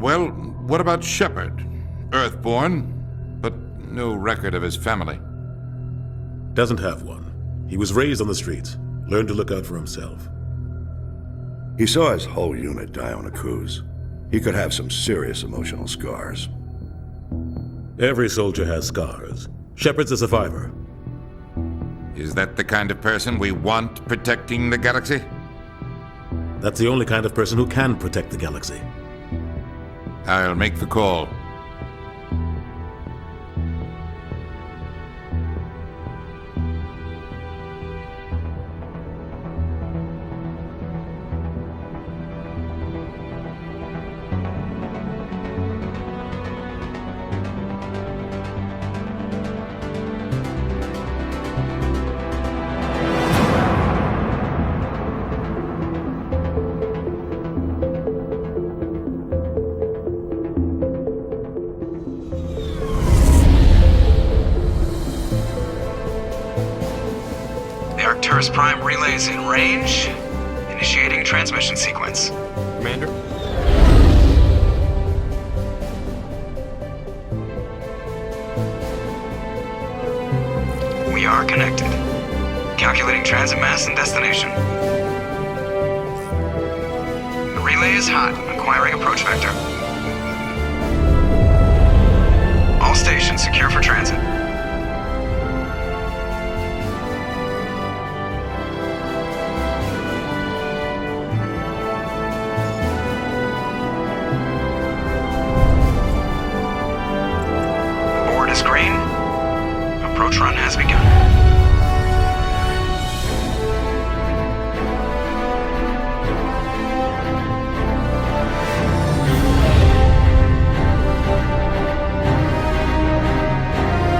Well, what about Shepard? Earthborn, but no record of his family. Doesn't have one. He was raised on the streets. Learned to look out for himself. He saw his whole unit die on a cruise. He could have some serious emotional scars. Every soldier has scars. Shepard's a survivor. Is that the kind of person we want protecting the galaxy? That's the only kind of person who can protect the galaxy. I'll make the call. Arcturus Prime relays in range. Initiating transmission sequence. Commander? We are connected. Calculating transit mass and destination. The relay is hot. Acquiring approach vector. All stations secure for transit. Green. Approach run has begun.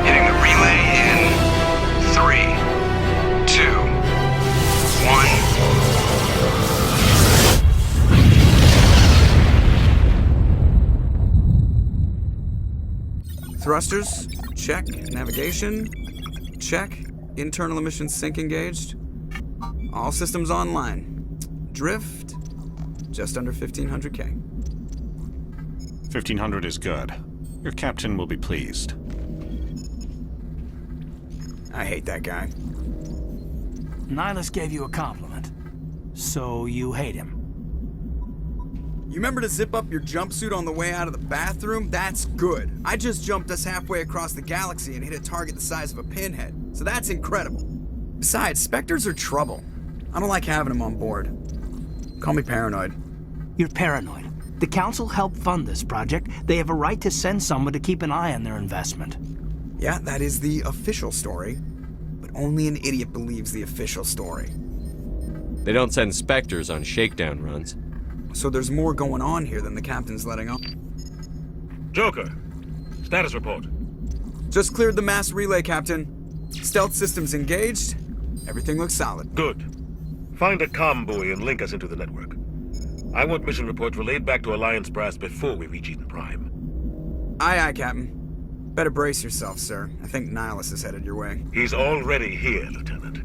Hitting the relay in 3, 2, 1. Thrusters. Check. Navigation. Check. Internal emission sync engaged. All systems online. Drift. Just under 1500K. 1500 is good. Your captain will be pleased. I hate that guy. Nihilus gave you a compliment. So you hate him. You remember to zip up your jumpsuit on the way out of the bathroom? That's good. I just jumped us halfway across the galaxy and hit a target the size of a pinhead. So that's incredible. Besides, Spectres are trouble. I don't like having them on board. Call me paranoid. You're paranoid. The Council helped fund this project. They have a right to send someone to keep an eye on their investment. Yeah, that is the official story. But only an idiot believes the official story. They don't send Spectres on shakedown runs. So there's more going on here than the captain's letting on. Joker, status report. Just cleared the mass relay, Captain. Stealth systems engaged. Everything looks solid. Good. Find a comm buoy and link us into the network. I want mission reports relayed back to Alliance Brass before we reach Eden Prime. Aye, aye, Captain. Better brace yourself, sir. I think Nihilus is headed your way. He's already here, Lieutenant.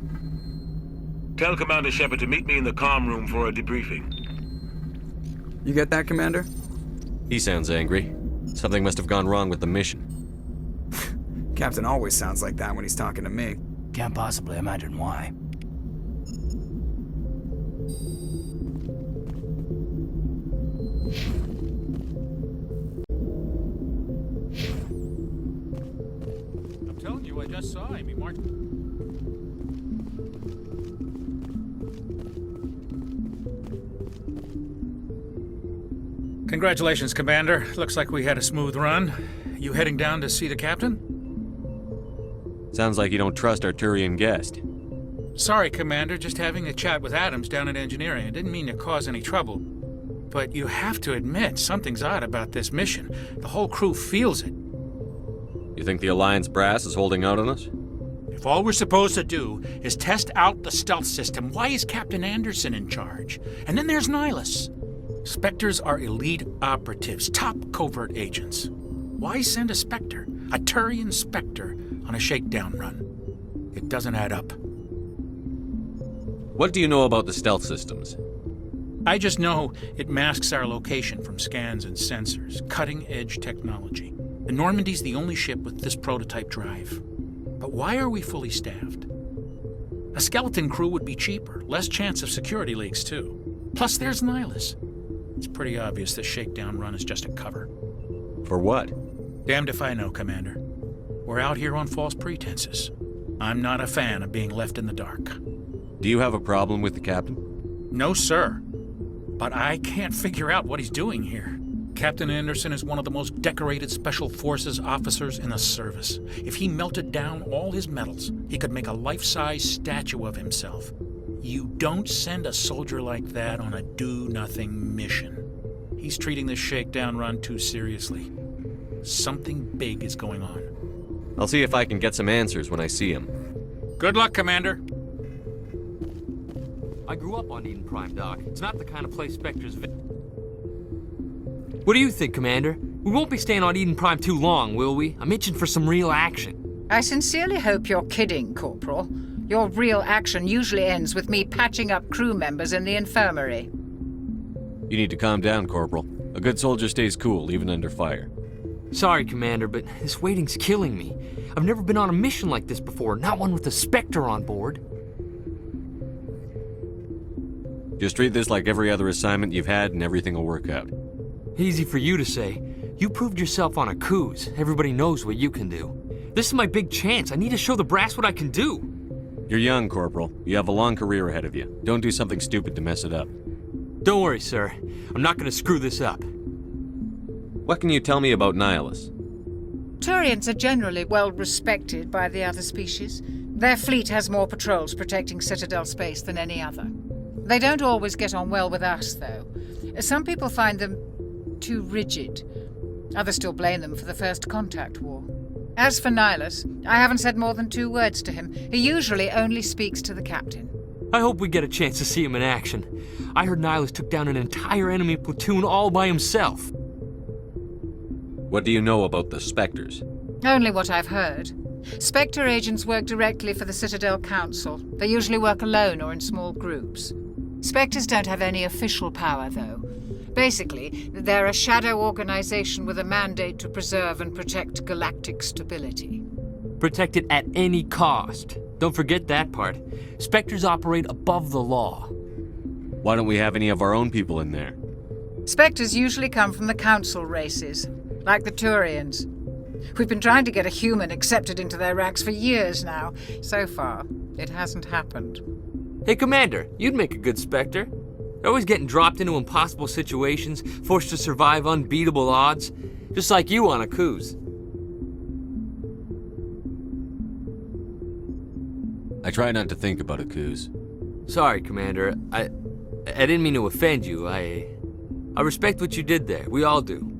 Tell Commander Shepard to meet me in the comm room for a debriefing. You get that, Commander? He sounds angry. Something must have gone wrong with the mission. Captain always sounds like that when he's talking to me. Can't possibly imagine why. I'm telling you, I just saw him. He marched... Congratulations, Commander. Looks like we had a smooth run. You heading down to see the captain? Sounds like you don't trust Arturian guest. Sorry, Commander. Just having a chat with Adams down at engineering. I didn't mean to cause any trouble. But you have to admit, something's odd about this mission. The whole crew feels it. You think the Alliance Brass is holding out on us? If all we're supposed to do is test out the stealth system, why is Captain Anderson in charge? And then there's Nihilus. Spectres are elite operatives, top covert agents. Why send a Spectre, a Turian Spectre, on a shakedown run? It doesn't add up. What do you know about the stealth systems? I just know it masks our location from scans and sensors. Cutting-edge technology. The Normandy's the only ship with this prototype drive. But why are we fully staffed? A skeleton crew would be cheaper, less chance of security leaks too. Plus there's Nihilus. It's pretty obvious this shakedown run is just a cover. For what? Damned if I know, Commander. We're out here on false pretenses. I'm not a fan of being left in the dark. Do you have a problem with the captain? No, sir. But I can't figure out what he's doing here. Captain Anderson is one of the most decorated Special Forces officers in the service. If he melted down all his medals, he could make a life-size statue of himself. You don't send a soldier like that on a do-nothing mission. He's treating this shakedown run too seriously. Something big is going on. I'll see if I can get some answers when I see him. Good luck, Commander. I grew up on Eden Prime, Doc. It's not the kind of place Spectres What do you think, Commander? We won't be staying on Eden Prime too long, will we? I'm itching for some real action. I sincerely hope you're kidding, Corporal. Your real action usually ends with me patching up crew members in the infirmary. You need to calm down, Corporal. A good soldier stays cool, even under fire. Sorry, Commander, but this waiting's killing me. I've never been on a mission like this before, not one with a Spectre on board. Just treat this like every other assignment you've had and everything will work out. Easy for you to say. You proved yourself on a cruise. Everybody knows what you can do. This is my big chance. I need to show the brass what I can do. You're young, Corporal. You have a long career ahead of you. Don't do something stupid to mess it up. Don't worry, sir. I'm not going to screw this up. What can you tell me about Nihilus? Turians are generally well respected by the other species. Their fleet has more patrols protecting Citadel space than any other. They don't always get on well with us, though. Some people find them too rigid. Others still blame them for the First Contact War. As for Nihilus, I haven't said more than 2 words to him. He usually only speaks to the captain. I hope we get a chance to see him in action. I heard Nihilus took down an entire enemy platoon all by himself. What do you know about the Spectres? Only what I've heard. Spectre agents work directly for the Citadel Council. They usually work alone or in small groups. Spectres don't have any official power, though. Basically, they're a shadow organization with a mandate to preserve and protect galactic stability. Protect it at any cost. Don't forget that part. Spectres operate above the law. Why don't we have any of our own people in there? Spectres usually come from the Council races, like the Turians. We've been trying to get a human accepted into their ranks for years now. So far, it hasn't happened. Hey, Commander, you'd make a good Spectre. They're always getting dropped into impossible situations, forced to survive unbeatable odds, just like you on a cruise. I try not to think about Akuz. Sorry, Commander. I didn't mean to offend you. I respect what you did there. We all do.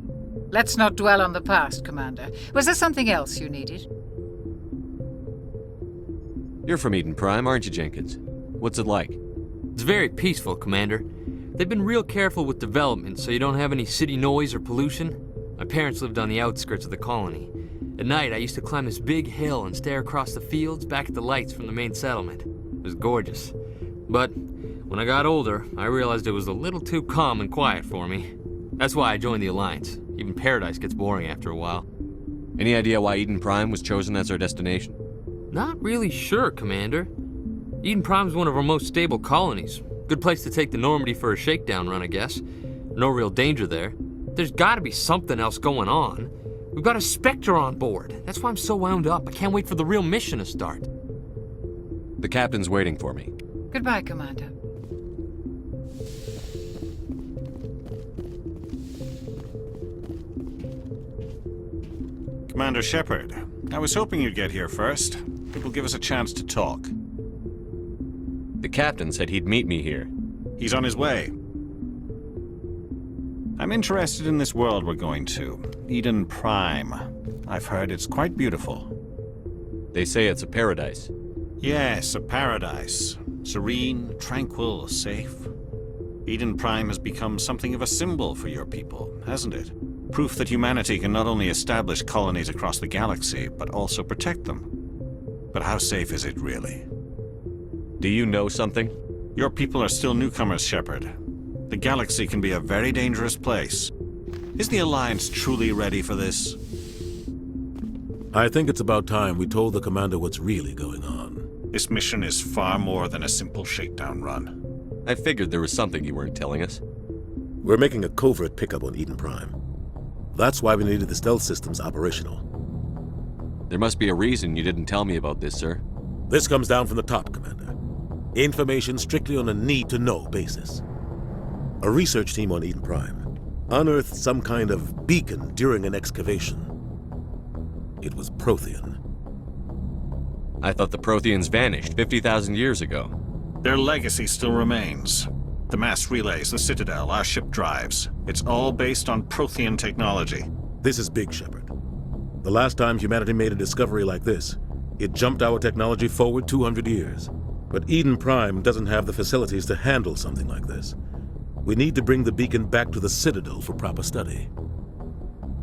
Let's not dwell on the past, Commander. Was there something else you needed? You're from Eden Prime, aren't you, Jenkins? What's it like? It's very peaceful, Commander. They've been real careful with development so you don't have any city noise or pollution. My parents lived on the outskirts of the colony. At night, I used to climb this big hill and stare across the fields back at the lights from the main settlement. It was gorgeous. But when I got older, I realized it was a little too calm and quiet for me. That's why I joined the Alliance. Even Paradise gets boring after a while. Any idea why Eden Prime was chosen as our destination? Not really sure, Commander. Eden Prime's one of our most stable colonies. Good place to take the Normandy for a shakedown run, I guess. No real danger there. There's gotta be something else going on. We've got a Spectre on board. That's why I'm so wound up. I can't wait for the real mission to start. The captain's waiting for me. Goodbye, Commander. Commander Shepard, I was hoping you'd get here first. It will give us a chance to talk. The captain said he'd meet me here. He's on his way. I'm interested in this world we're going to, Eden Prime. I've heard it's quite beautiful. They say it's a paradise. Yes, a paradise. Serene, tranquil, safe. Eden Prime has become something of a symbol for your people, hasn't it? Proof that humanity can not only establish colonies across the galaxy, but also protect them. But how safe is it really? Do you know something? Your people are still newcomers, Shepard. The galaxy can be a very dangerous place. Is the Alliance truly ready for this? I think it's about time we told the commander what's really going on. This mission is far more than a simple shakedown run. I figured there was something you weren't telling us. We're making a covert pickup on Eden Prime. That's why we needed the stealth systems operational. There must be a reason you didn't tell me about this, sir. This comes down from the top, Commander. Information strictly on a need-to-know basis. A research team on Eden Prime unearthed some kind of beacon during an excavation. It was Prothean. I thought the Protheans vanished 50,000 years ago. Their legacy still remains. The mass relays, the Citadel, our ship drives. It's all based on Prothean technology. This is big, Shepard. The last time humanity made a discovery like this, it jumped our technology forward 200 years. But Eden Prime doesn't have the facilities to handle something like this. We need to bring the beacon back to the Citadel for proper study.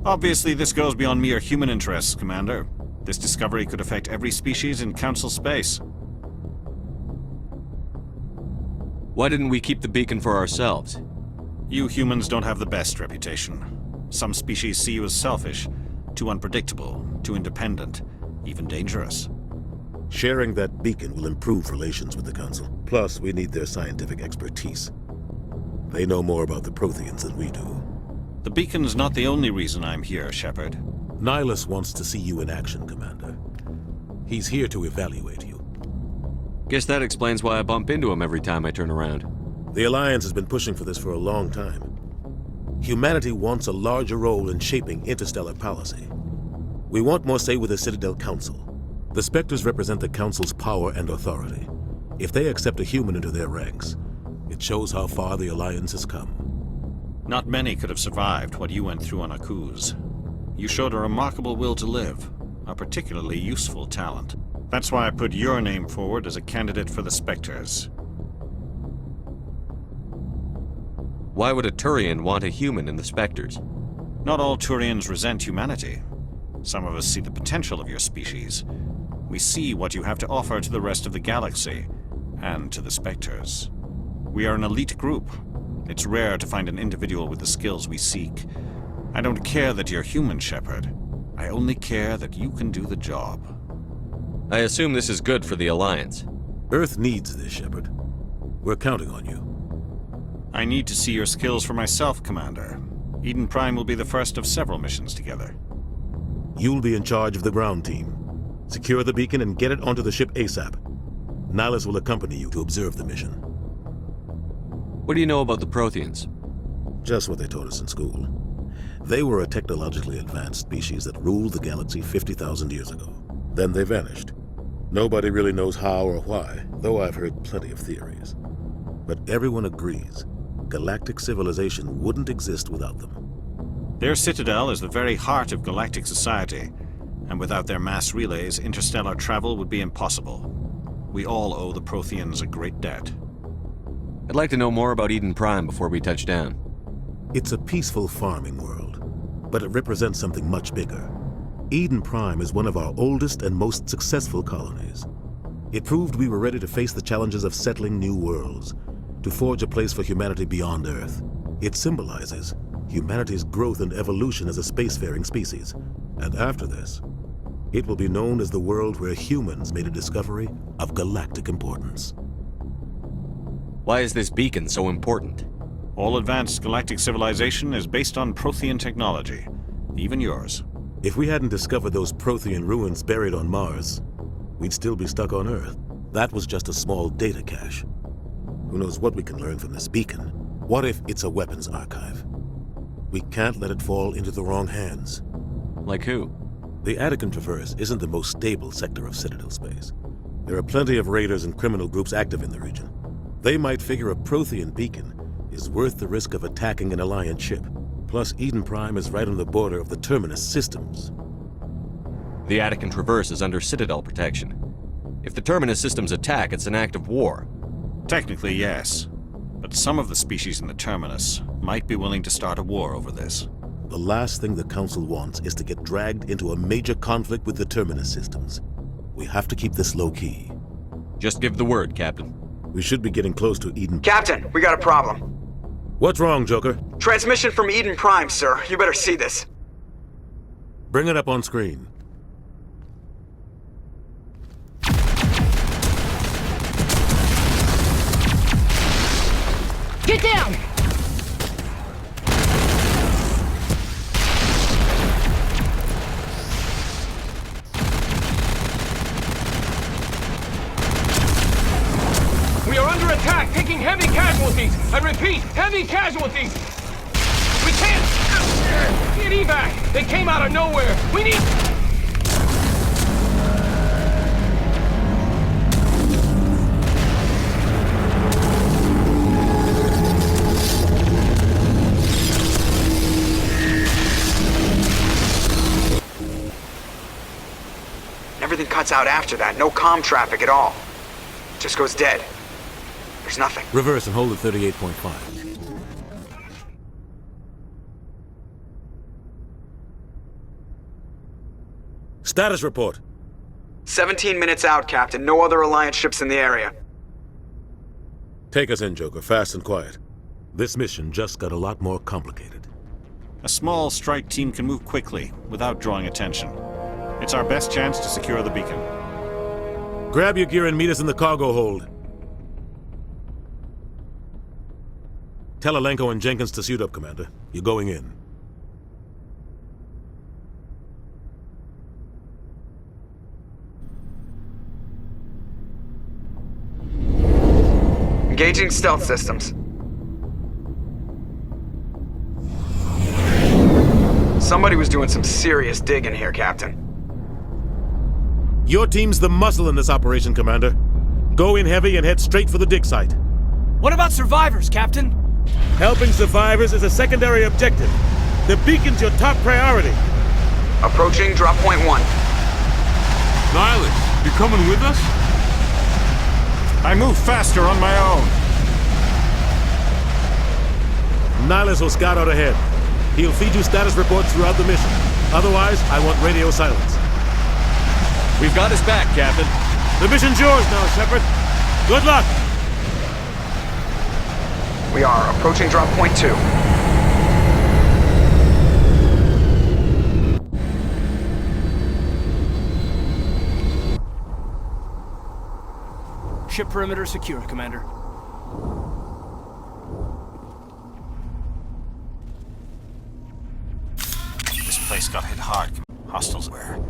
Obviously, this goes beyond mere human interests, Commander. This discovery could affect every species in Council space. Why didn't we keep the beacon for ourselves? You humans don't have the best reputation. Some species see you as selfish, too unpredictable, too independent, even dangerous. Sharing that beacon will improve relations with the Council. Plus, we need their scientific expertise. They know more about the Protheans than we do. The beacon's not the only reason I'm here, Shepard. Nihilus wants to see you in action, Commander. He's here to evaluate you. Guess that explains why I bump into him every time I turn around. The Alliance has been pushing for this for a long time. Humanity wants a larger role in shaping interstellar policy. We want more say with the Citadel Council. The Spectres represent the Council's power and authority. If they accept a human into their ranks, it shows how far the Alliance has come. Not many could have survived what you went through on Akuz. You showed a remarkable will to live, a particularly useful talent. That's why I put your name forward as a candidate for the Spectres. Why would a Turian want a human in the Spectres? Not all Turians resent humanity. Some of us see the potential of your species. We see what you have to offer to the rest of the galaxy, and to the Spectres. We are an elite group. It's rare to find an individual with the skills we seek. I don't care that you're human, Shepard. I only care that you can do the job. I assume this is good for the Alliance. Earth needs this, Shepard. We're counting on you. I need to see your skills for myself, Commander. Eden Prime will be the first of several missions together. You'll be in charge of the ground team. Secure the beacon and get it onto the ship ASAP. Nihilus will accompany you to observe the mission. What do you know about the Protheans? Just what they taught us in school. They were a technologically advanced species that ruled the galaxy 50,000 years ago. Then they vanished. Nobody really knows how or why, though I've heard plenty of theories. But everyone agrees, galactic civilization wouldn't exist without them. Their citadel is the very heart of galactic society, and without their mass relays, interstellar travel would be impossible. We all owe the Protheans a great debt. I'd like to know more about Eden Prime before we touch down. It's a peaceful farming world, but it represents something much bigger. Eden Prime is one of our oldest and most successful colonies. It proved we were ready to face the challenges of settling new worlds, to forge a place for humanity beyond Earth. It symbolizes humanity's growth and evolution as a spacefaring species. And after this, it will be known as the world where humans made a discovery of galactic importance. Why is this beacon so important? All advanced galactic civilization is based on Prothean technology, even yours. If we hadn't discovered those Prothean ruins buried on Mars, we'd still be stuck on Earth. That was just a small data cache. Who knows what we can learn from this beacon? What if it's a weapons archive? We can't let it fall into the wrong hands. Like who? The Attican Traverse isn't the most stable sector of Citadel space. There are plenty of raiders and criminal groups active in the region. They might figure a Prothean beacon is worth the risk of attacking an Alliance ship. Plus, Eden Prime is right on the border of the Terminus systems. The Attican Traverse is under Citadel protection. If the Terminus systems attack, it's an act of war. Technically, yes. But some of the species in the Terminus might be willing to start a war over this. The last thing the Council wants is to get dragged into a major conflict with the Terminus systems. We have to keep this low-key. Just give the word, Captain. We should be getting close to Eden. Captain, we got a problem. What's wrong, Joker? Transmission from Eden Prime, sir. You better see this. Bring it up on screen. Get down! We are under attack, taking heavy casualties. I repeat, heavy casualties. We can't get evac. They came out of nowhere. We need... Everything cuts out after that. No comm traffic at all. Just goes dead. There's nothing. Reverse and hold at 38.5. Status report. 17 minutes out, Captain. No other Alliance ships in the area. Take us in, Joker, fast and quiet. This mission just got a lot more complicated. A small strike team can move quickly, without drawing attention. It's our best chance to secure the beacon. Grab your gear and meet us in the cargo hold. Tell Alenko and Jenkins to suit up, Commander. You're going in. Engaging stealth systems. Somebody was doing some serious digging here, Captain. Your team's the muscle in this operation, Commander. Go in heavy and head straight for the dig site. What about survivors, Captain? Helping survivors is a secondary objective. The beacon's your top priority. Approaching drop point 1. Nihilus, you coming with us? I move faster on my own. Nihilus will scout out ahead. He'll feed you status reports throughout the mission. Otherwise, I want radio silence. We've got his back, Captain. The mission's yours now, Shepard. Good luck! We are approaching drop point 2. Ship perimeter secure, Commander. This place got hit hard. Hostiles were.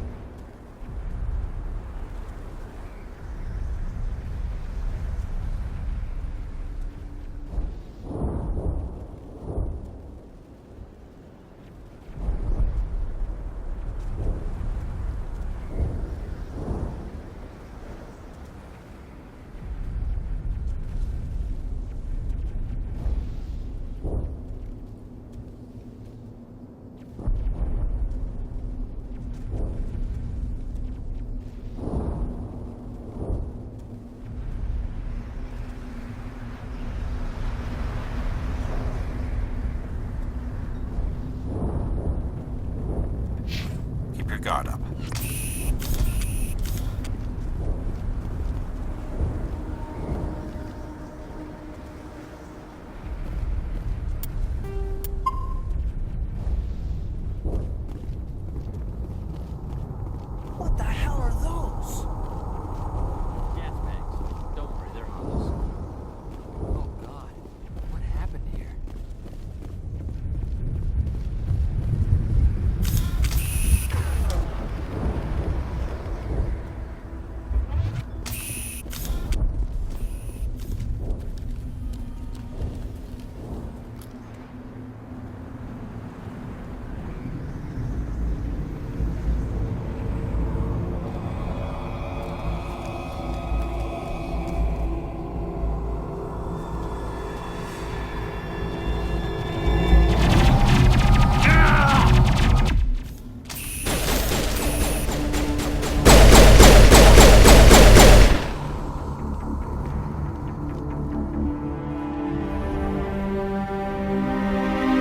Keep your guard up. What the hell are those? Gas bags. Don't worry, they're harmless. Oh God, what happened here?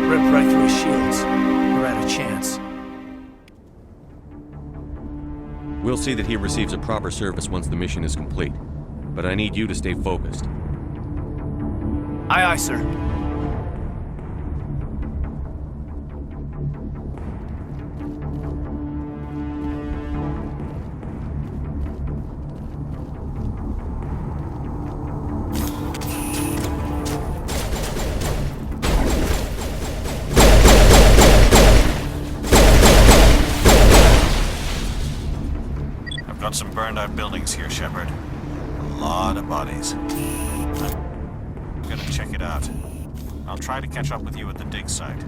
Ripped right through his shields. We're out of chance. We'll see that he receives a proper service once the mission is complete. But I need you to stay focused. Aye, aye, sir. found some burned out buildings here, Shepard. A lot of bodies. I'm gonna check it out. I'll try to catch up with you at the dig site.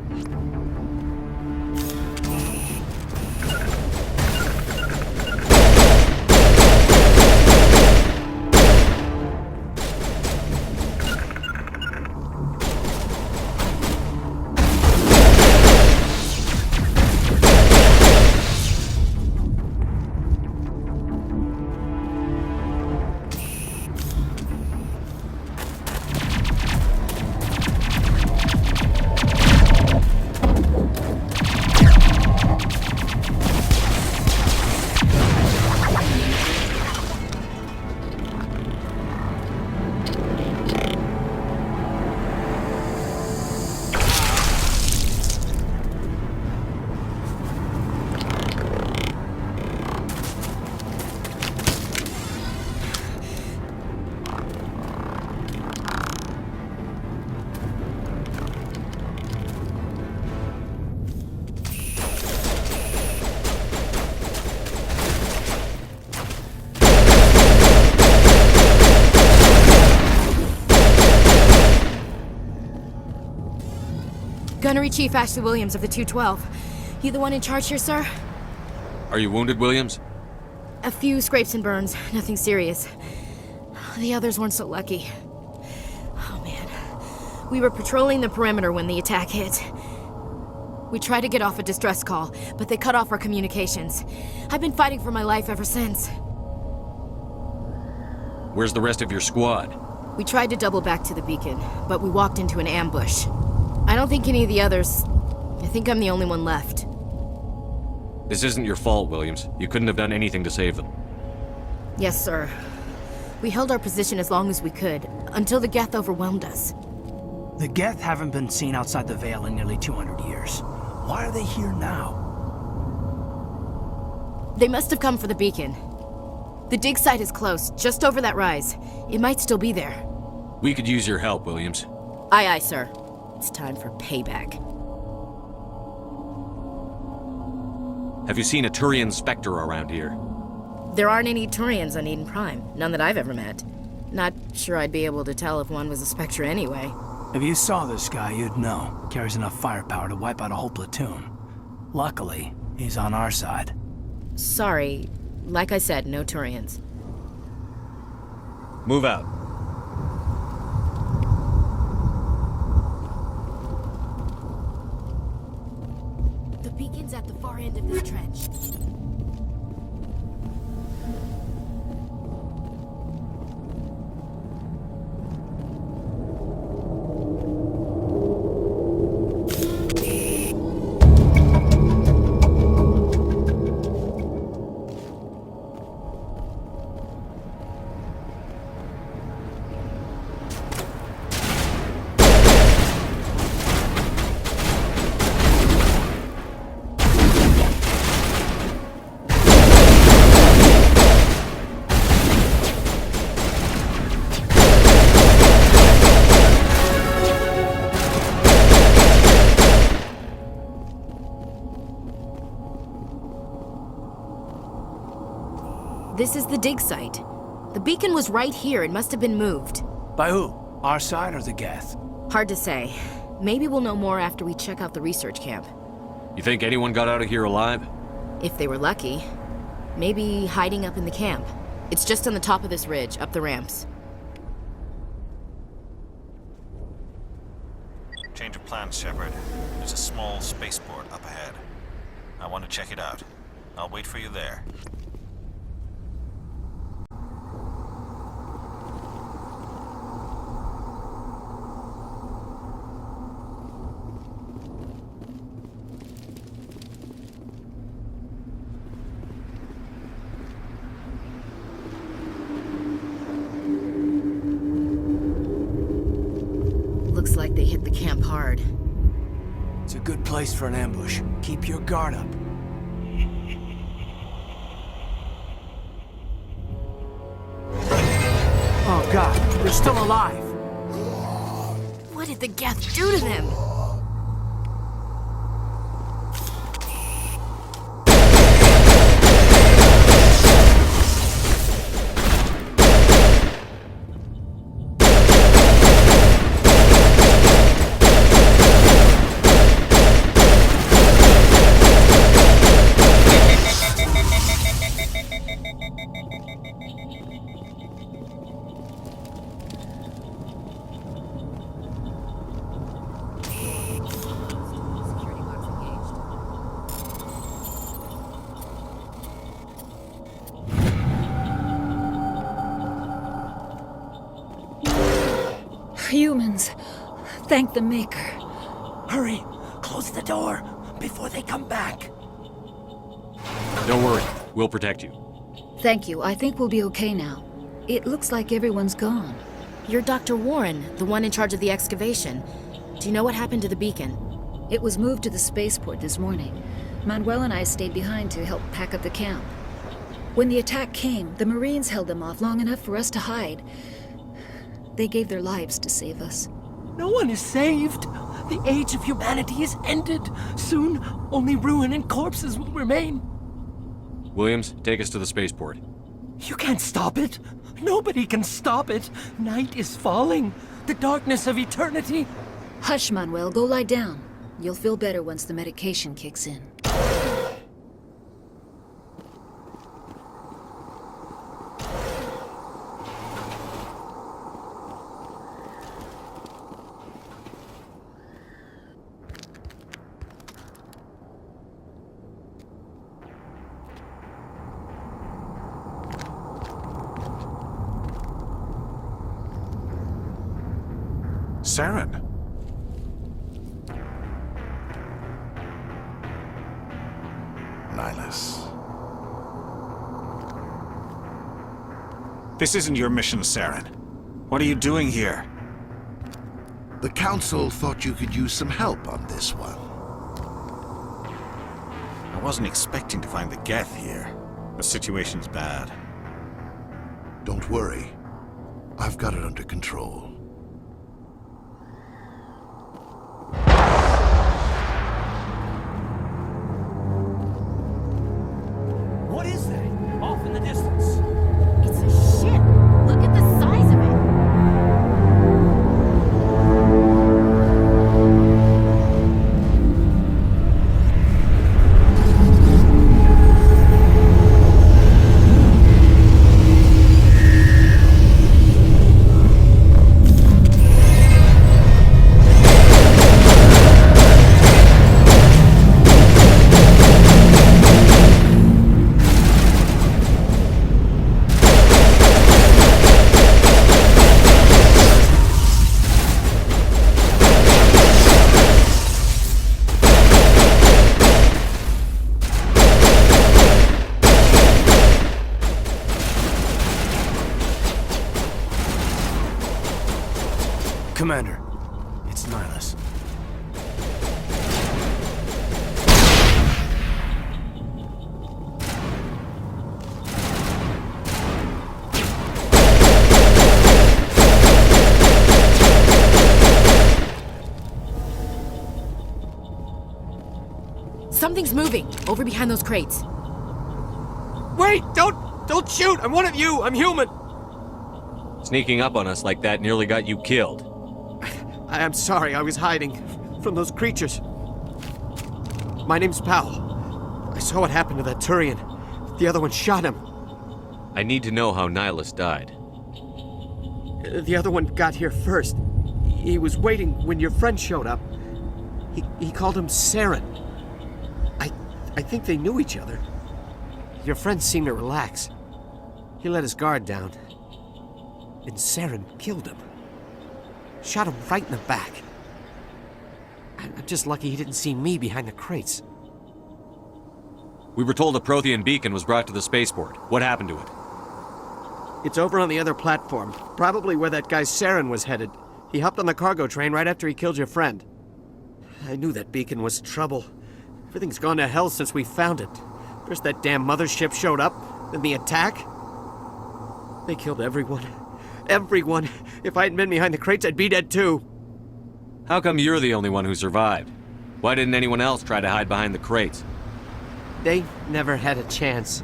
Gunnery Chief Ashley Williams of the 212. You the one in charge here, sir? Are you wounded, Williams? A few scrapes and burns, nothing serious. The others weren't so lucky. Oh man. We were patrolling the perimeter when the attack hit. We tried to get off a distress call, but they cut off our communications. I've been fighting for my life ever since. Where's the rest of your squad? We tried to double back to the beacon, but we walked into an ambush. I don't think any of the others... I think I'm the only one left. This isn't your fault, Williams. You couldn't have done anything to save them. Yes, sir. We held our position as long as we could, until the Geth overwhelmed us. The Geth haven't been seen outside the Veil in nearly 200 years. Why are they here now? They must have come for the beacon. The dig site is close, just over that rise. It might still be there. We could use your help, Williams. Aye, aye, sir. It's time for payback. Have you seen a Turian Spectre around here? There aren't any Turians on Eden Prime. None that I've ever met. Not sure I'd be able to tell if one was a Spectre anyway. If you saw this guy, you'd know. Carries enough firepower to wipe out a whole platoon. Luckily, he's on our side. Sorry. Like I said, no Turians. Move out. The beacon's at the far end of this trench. This is the dig site. The beacon was right here. It must have been moved. By who? Our side or the Geth? Hard to say. Maybe we'll know more after we check out the research camp. You think anyone got out of here alive? If they were lucky. Maybe hiding up in the camp. It's just on the top of this ridge, up the ramps. Change of plans, Shepard. There's a small spaceport up ahead. I want to check it out. I'll wait for you there. Looks like they hit the camp hard. It's a good place for an ambush. Keep your guard up. Oh god, they're still alive! What did the Geth do to them? humans. Thank the Maker. Hurry! Close the door before they come back. Don't worry. We'll protect you. Thank you. I think we'll be okay now. It looks like everyone's gone. You're Dr. Warren, the one in charge of the excavation. Do you know what happened to the beacon? It was moved to the spaceport this morning. Manuel and I stayed behind to help pack up the camp. When the attack came, the Marines held them off long enough for us to hide. They gave their lives to save us. No one is saved. The age of humanity is ended. Soon, only ruin and corpses will remain. Williams, take us to the spaceport. You can't stop it. Nobody can stop it. Night is falling. The darkness of eternity. Hush, Manuel. Go lie down. You'll feel better once the medication kicks in. Saren. Nihlus. This isn't your mission, Saren. What are you doing here? The Council thought you could use some help on this one. I wasn't expecting to find the Geth here. The situation's bad. Don't worry. I've got it under control. What is that? Off in the distance. It's a ship. Look at the size of it. Commander, it's Nihlus. Something's moving over behind those crates. Wait! Don't shoot! I'm one of you! I'm human! Sneaking up on us like that nearly got you killed. I'm sorry, I was hiding from those creatures. My name's Powell. I saw what happened to that Turian. The other one shot him. I need to know how Nihlus died. The other one got here first. He was waiting when your friend showed up. He called him Saren. I think they knew each other. Your friend seemed to relax. He let his guard down. And Saren killed him. Shot him right in the back. I'm just lucky he didn't see me behind the crates. We were told a Prothean beacon was brought to the spaceport. What happened to it? It's over on the other platform. Probably where that guy Saren was headed. He hopped on the cargo train right after he killed your friend. I knew that beacon was trouble. Everything's gone to hell since we found it. First that damn mothership showed up, then the attack. They killed everyone. Everyone. If I hadn't been behind the crates, I'd be dead too. How come you're the only one who survived? Why didn't anyone else try to hide behind the crates? They never had a chance.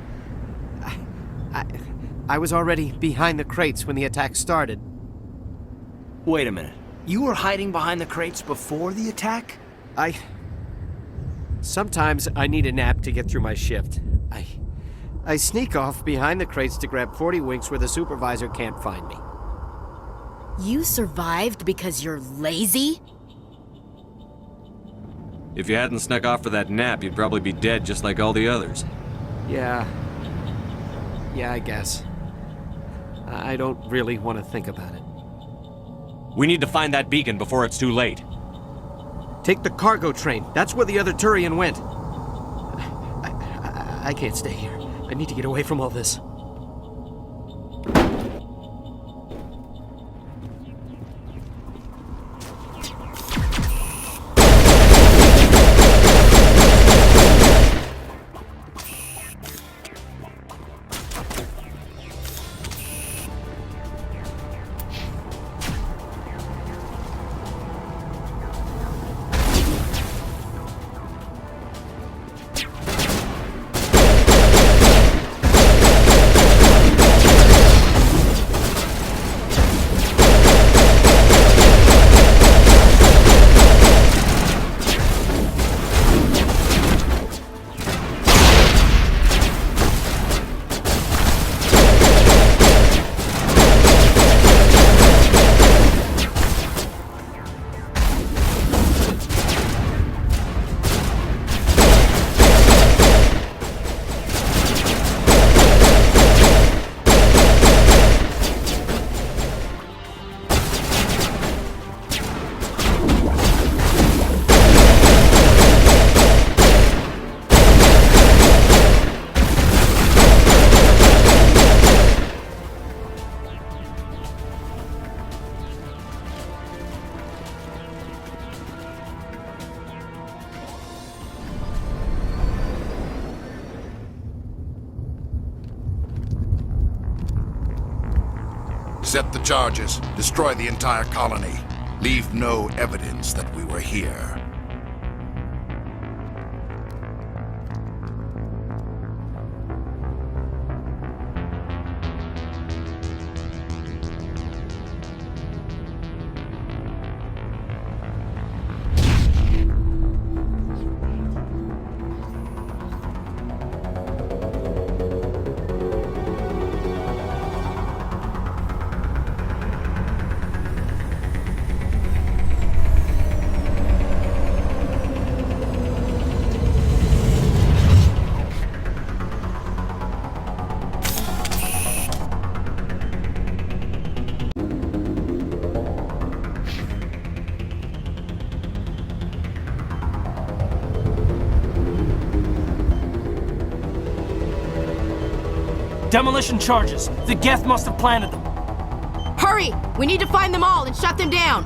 I was already behind the crates when the attack started. Wait a minute. You were hiding behind the crates before the attack? Sometimes I need a nap to get through my shift. I sneak off behind the crates to grab 40 winks where the supervisor can't find me. You survived because you're lazy? If you hadn't snuck off for that nap, you'd probably be dead just like all the others. Yeah, I guess. I don't really want to think about it. We need to find that beacon before it's too late. Take the cargo train. That's where the other Turian went. I can't stay here. I need to get away from all this. Set the charges. Destroy the entire colony. Leave no evidence that we were here. Demolition charges. The Geth must have planted them. Hurry! We need to find them all and shut them down!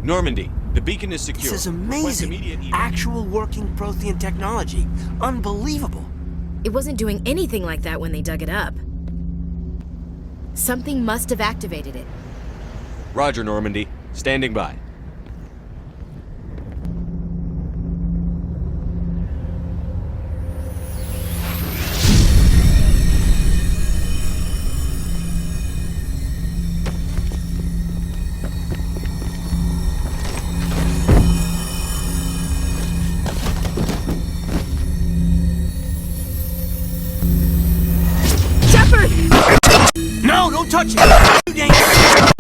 Normandy, The beacon is secure. This is Request amazing. immediate evac. Actual working Prothean technology. Unbelievable. It wasn't doing anything like that when they dug it up. Something must have activated it. Roger, Normandy. Standing by. No, don't touch it! Too dangerous!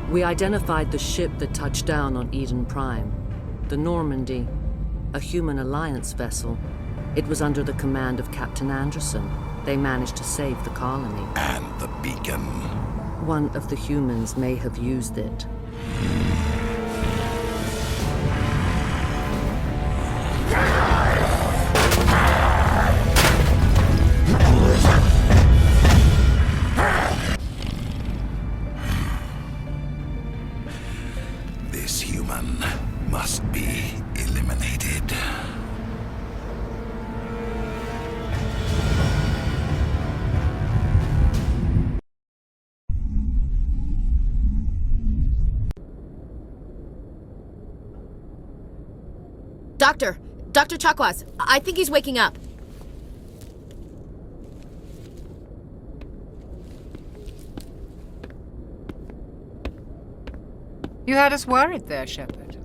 We identified the ship that touched down on Eden Prime. The Normandy, a human alliance vessel. It was under the command of Captain Anderson. They managed to save the colony. And the beacon. One of the humans may have used it. This human must be eliminated. Dr. Chakwas, I think he's waking up. You had us worried there, Shepard.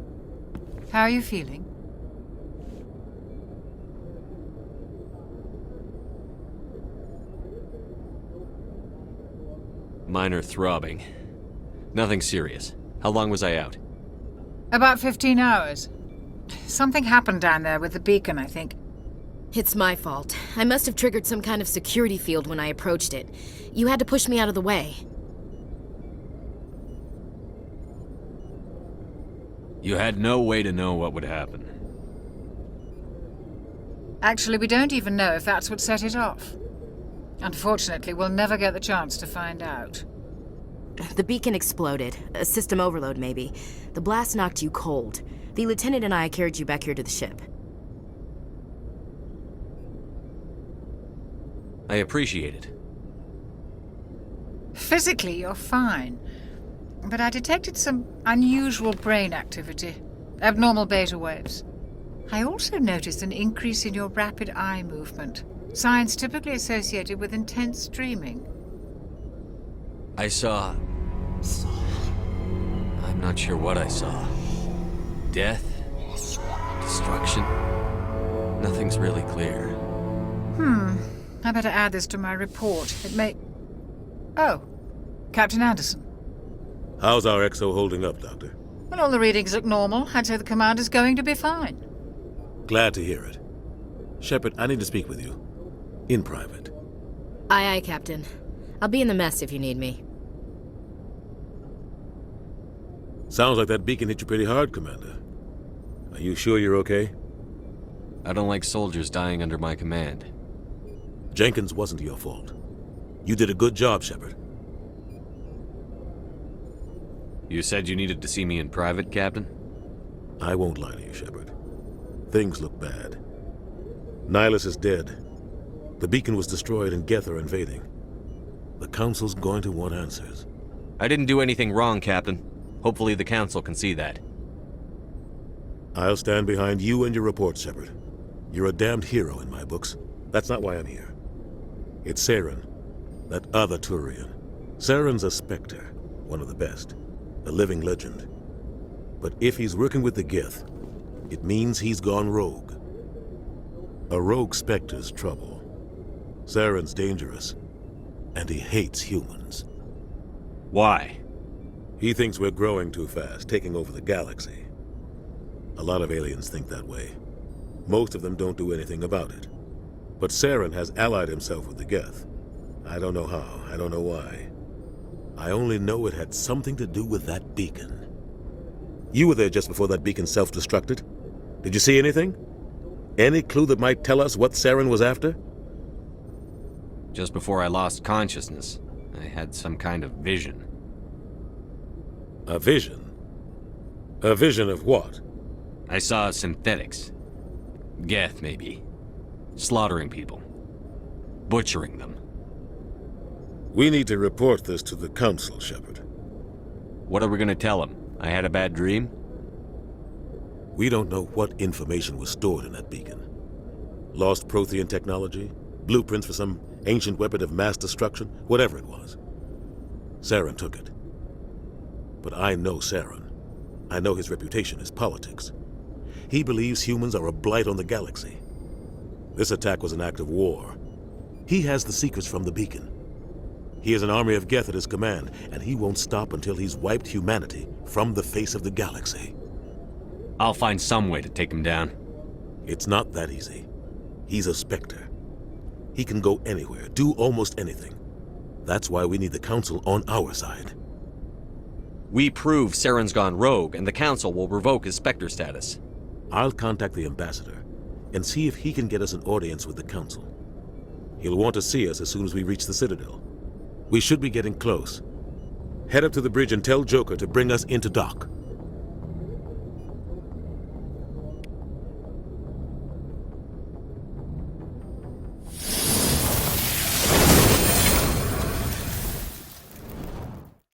How are you feeling? Minor throbbing. Nothing serious. How long was I out? About 15 hours. Something happened down there with the beacon, I think. It's my fault. I must have triggered some kind of security field when I approached it. You had to push me out of the way. You had no way to know what would happen. Actually, we don't even know if that's what set it off. Unfortunately, we'll never get the chance to find out. The beacon exploded. A system overload, maybe. The blast knocked you cold. The lieutenant and I carried you back here to the ship. I appreciate it. Physically, you're fine. But I detected some unusual brain activity. Abnormal beta waves. I also noticed an increase in your rapid eye movement. Signs typically associated with intense dreaming. I saw... I'm not sure what I saw. Death? Destruction? Nothing's really clear. I better add this to my report. It may... Oh, Captain Anderson. How's our XO holding up, Doctor? Well, all the readings look normal. I'd say the commander's going to be fine. Glad to hear it. Shepard, I need to speak with you. In private. Aye, aye, Captain. I'll be in the mess if you need me. Sounds like that beacon hit you pretty hard, Commander. Are you sure you're okay? I don't like soldiers dying under my command. Jenkins wasn't your fault. You did a good job, Shepard. You said you needed to see me in private, Captain? I won't lie to you, Shepard. Things look bad. Nihilus is dead. The beacon was destroyed and Geth are invading. The Council's going to want answers. I didn't do anything wrong, Captain. Hopefully the Council can see that. I'll stand behind you and your report, Shepard. You're a damned hero in my books. That's not why I'm here. It's Saren, that other Turian. Saren's a Spectre, one of the best. A living legend. But if he's working with the Geth, it means he's gone rogue. A rogue Spectre's trouble. Saren's dangerous, and he hates humans. Why? He thinks we're growing too fast, taking over the galaxy. A lot of aliens think that way. Most of them don't do anything about it. But Saren has allied himself with the Geth. I don't know how, I don't know why. I only know it had something to do with that beacon. You were there just before that beacon self-destructed. Did you see anything? Any clue that might tell us what Saren was after? Just before I lost consciousness, I had some kind of vision. A vision? A vision of what? I saw synthetics. Geth, maybe. Slaughtering people. Butchering them. We need to report this to the Council, Shepard. What are we gonna tell them? I had a bad dream? We don't know what information was stored in that beacon. Lost Prothean technology? Blueprints for some ancient weapon of mass destruction? Whatever it was. Saren took it. But I know Saren. I know his reputation is politics. He believes humans are a blight on the galaxy. This attack was an act of war. He has the secrets from the beacon. He has an army of Geth at his command, and he won't stop until he's wiped humanity from the face of the galaxy. I'll find some way to take him down. It's not that easy. He's a Spectre. He can go anywhere, do almost anything. That's why we need the Council on our side. We prove Saren's gone rogue, and the Council will revoke his Spectre status. I'll contact the Ambassador and see if he can get us an audience with the Council. He'll want to see us as soon as we reach the Citadel. We should be getting close. Head up to the bridge and tell Joker to bring us into dock.